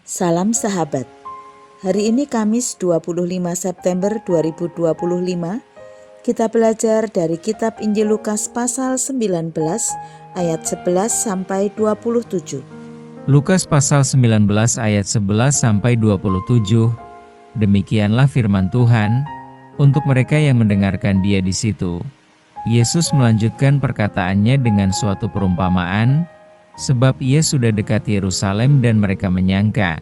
Salam sahabat. Hari ini Kamis 25 September 2025. Kita belajar dari kitab Injil Lukas pasal 19 ayat 11 sampai 27. Lukas pasal 19 ayat 11 sampai 27. Demikianlah firman Tuhan untuk mereka yang mendengarkan Dia di situ. Yesus melanjutkan perkataannya dengan suatu perumpamaan, sebab Ia sudah dekat Yerusalem dan mereka menyangka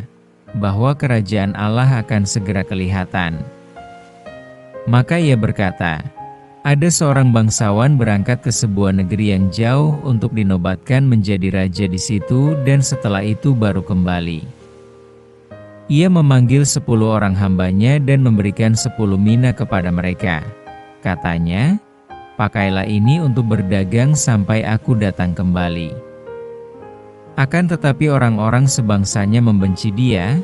bahwa kerajaan Allah akan segera kelihatan. Maka Ia berkata, ada seorang bangsawan berangkat ke sebuah negeri yang jauh untuk dinobatkan menjadi raja di situ dan setelah itu baru kembali. Ia memanggil 10 orang hambanya dan memberikan 10 mina kepada mereka. Katanya, pakailah ini untuk berdagang sampai aku datang kembali. Akan tetapi orang-orang sebangsanya membenci dia,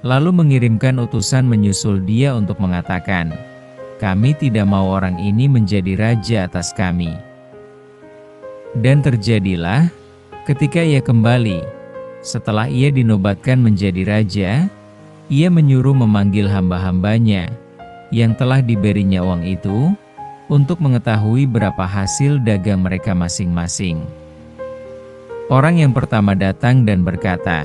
lalu mengirimkan utusan menyusul dia untuk mengatakan, kami tidak mau orang ini menjadi raja atas kami. Dan terjadilah, ketika ia kembali, setelah ia dinobatkan menjadi raja, ia menyuruh memanggil hamba-hambanya, yang telah diberinya uang itu, untuk mengetahui berapa hasil dagang mereka masing-masing. Orang yang pertama datang dan berkata,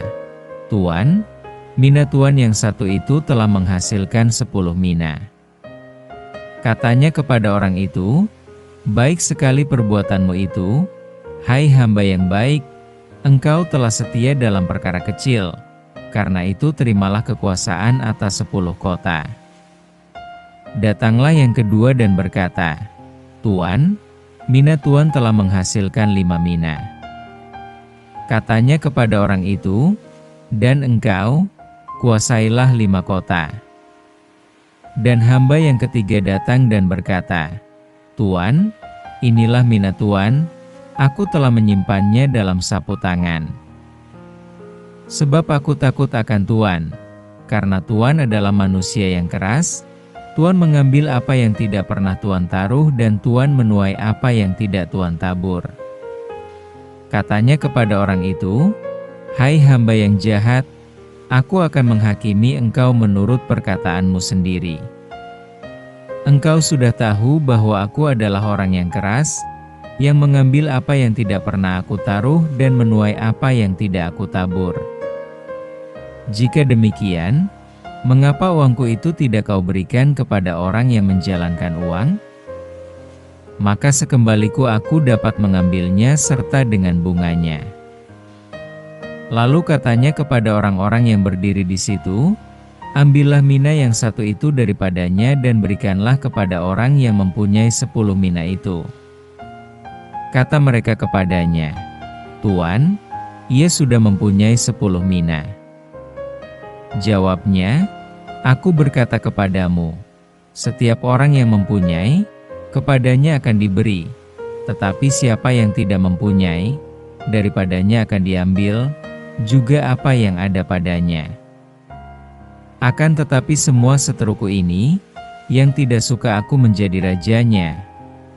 Tuan, mina Tuan yang satu itu telah menghasilkan 10 mina. Katanya kepada orang itu, baik sekali perbuatanmu itu, hai hamba yang baik, engkau telah setia dalam perkara kecil, karena itu terimalah kekuasaan atas 10 kota. Datanglah yang kedua dan berkata, Tuan, mina Tuan telah menghasilkan 5 mina. Katanya kepada orang itu, dan engkau, kuasailah 5 kota. Dan hamba yang ketiga datang dan berkata, Tuan, inilah mina Tuan, aku telah menyimpannya dalam sapu tangan. Sebab aku takut akan Tuan, karena Tuan adalah manusia yang keras, Tuan mengambil apa yang tidak pernah Tuan taruh dan Tuan menuai apa yang tidak Tuan tabur. Katanya kepada orang itu, hai hamba yang jahat, aku akan menghakimi engkau menurut perkataanmu sendiri. Engkau sudah tahu bahwa aku adalah orang yang keras, yang mengambil apa yang tidak pernah aku taruh dan menuai apa yang tidak aku tabur. Jika demikian, mengapa uangku itu tidak kau berikan kepada orang yang menjalankan uang? Maka sekembaliku aku dapat mengambilnya serta dengan bunganya. Lalu katanya kepada orang-orang yang berdiri di situ, ambillah mina yang satu itu daripadanya dan berikanlah kepada orang yang mempunyai 10 mina itu. Kata mereka kepadanya, Tuan, ia sudah mempunyai 10 mina. Jawabnya, aku berkata kepadamu, setiap orang yang mempunyai, kepadanya akan diberi, tetapi siapa yang tidak mempunyai, daripadanya akan diambil juga apa yang ada padanya. Akan tetapi semua seteruku ini, yang tidak suka aku menjadi rajanya,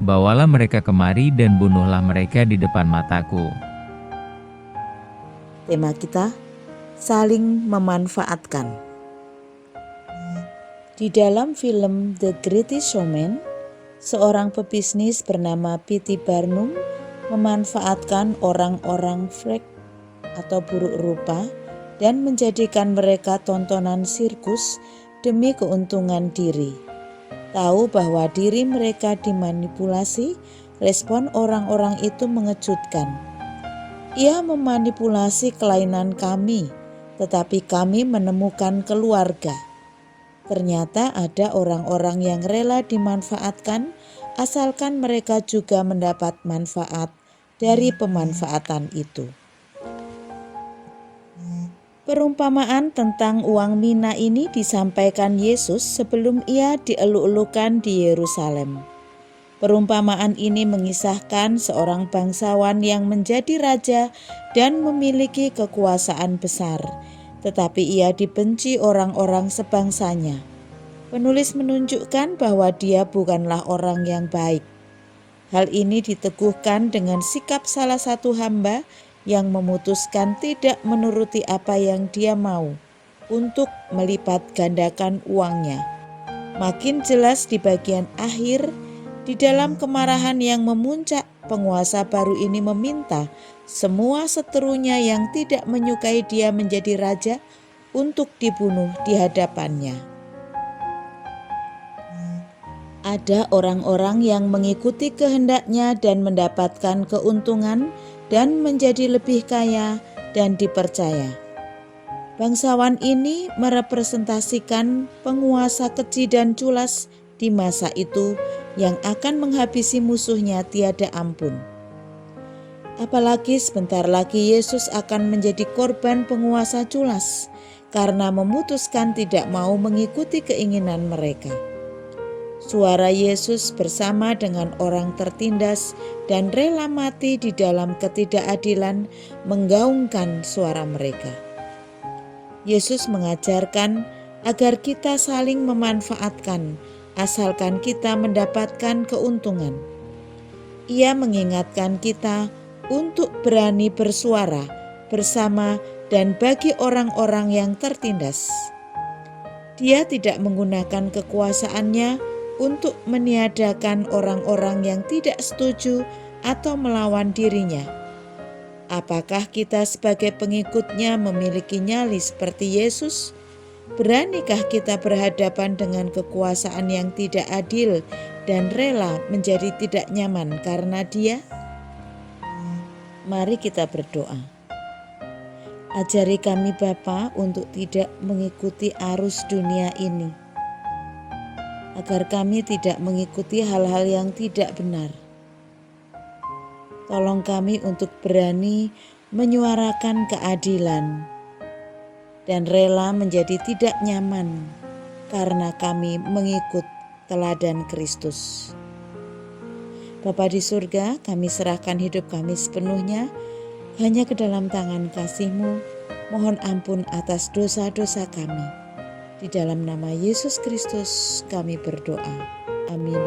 bawalah mereka kemari dan bunuhlah mereka di depan mataku. Tema kita, saling memanfaatkan. Di dalam film The Greatest Showman, seorang pebisnis bernama P.T. Barnum memanfaatkan orang-orang freak atau buruk rupa dan menjadikan mereka tontonan sirkus demi keuntungan diri. Tahu bahwa diri mereka dimanipulasi, respon orang-orang itu mengejutkan. Ia memanipulasi kelainan kami, tetapi kami menemukan keluarga. Ternyata ada orang-orang yang rela dimanfaatkan, asalkan mereka juga mendapat manfaat dari pemanfaatan itu. Perumpamaan tentang uang mina ini disampaikan Yesus sebelum ia dieluk-elukan di Yerusalem. Perumpamaan ini mengisahkan seorang bangsawan yang menjadi raja dan memiliki kekuasaan besar, tetapi ia dibenci orang-orang sebangsanya. Penulis menunjukkan bahwa dia bukanlah orang yang baik. Hal ini diteguhkan dengan sikap salah satu hamba yang memutuskan tidak menuruti apa yang dia mau. untuk melipat gandakan uangnya. Makin jelas di bagian akhir, di dalam kemarahan yang memuncak, penguasa baru ini meminta semua seterunya yang tidak menyukai dia menjadi raja untuk dibunuh di hadapannya. Ada orang-orang yang mengikuti kehendaknya dan mendapatkan keuntungan dan menjadi lebih kaya dan dipercaya. Bangsawan ini merepresentasikan penguasa keji dan culas di masa itu yang akan menghabisi musuhnya tiada ampun. Apalagi sebentar lagi Yesus akan menjadi korban penguasa culas karena memutuskan tidak mau mengikuti keinginan mereka. Suara Yesus bersama dengan orang tertindas dan rela mati di dalam ketidakadilan menggaungkan suara mereka. Yesus mengajarkan agar kita saling memanfaatkan asalkan kita mendapatkan keuntungan. Ia mengingatkan kita untuk berani bersuara bersama dan bagi orang-orang yang tertindas. Dia tidak menggunakan kekuasaannya untuk meniadakan orang-orang yang tidak setuju atau melawan dirinya. Apakah kita sebagai pengikutnya memiliki nyali seperti Yesus? Beranikah kita berhadapan dengan kekuasaan yang tidak adil dan rela menjadi tidak nyaman karena Dia? Mari kita berdoa. Ajari kami Bapa untuk tidak mengikuti arus dunia ini, agar kami tidak mengikuti hal-hal yang tidak benar. Tolong kami untuk berani menyuarakan keadilan dan rela menjadi tidak nyaman karena kami mengikut teladan Kristus. Bapa di surga, kami serahkan hidup kami sepenuhnya hanya ke dalam tangan kasih-Mu. Mohon ampun atas dosa-dosa kami. Di dalam nama Yesus Kristus kami berdoa. Amin.